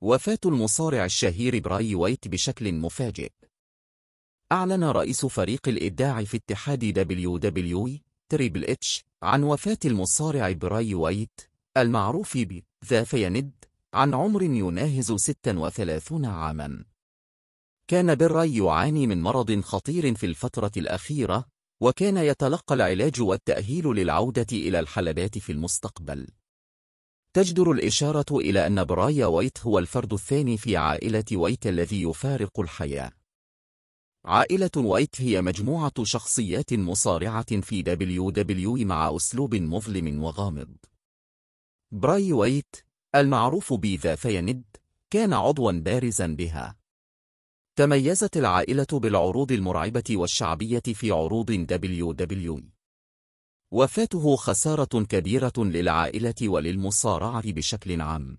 وفاة المصارع الشهير براي وايت بشكل مفاجئ. أعلن رئيس فريق الإبداع في اتحاد WWE تريبل اتش عن وفاة المصارع براي وايت المعروف ب ذا فيند عن عمر يناهز 36 عاما. كان براي يعاني من مرض خطير في الفترة الأخيرة، وكان يتلقى العلاج والتأهيل للعودة إلى الحلبات في المستقبل. تجدر الإشارة إلى أن براي وايت هو الفرد الثاني في عائلة وايت الذي يفارق الحياة. عائلة وايت هي مجموعة شخصيات مصارعة في WWE مع أسلوب مظلم وغامض. براي وايت المعروف بذا فيند كان عضوا بارزا بها. تميزت العائلة بالعروض المرعبة والشعبية في عروض WWE. وفاته خسارة كبيرة للعائلة وللمصارعة بشكل عام.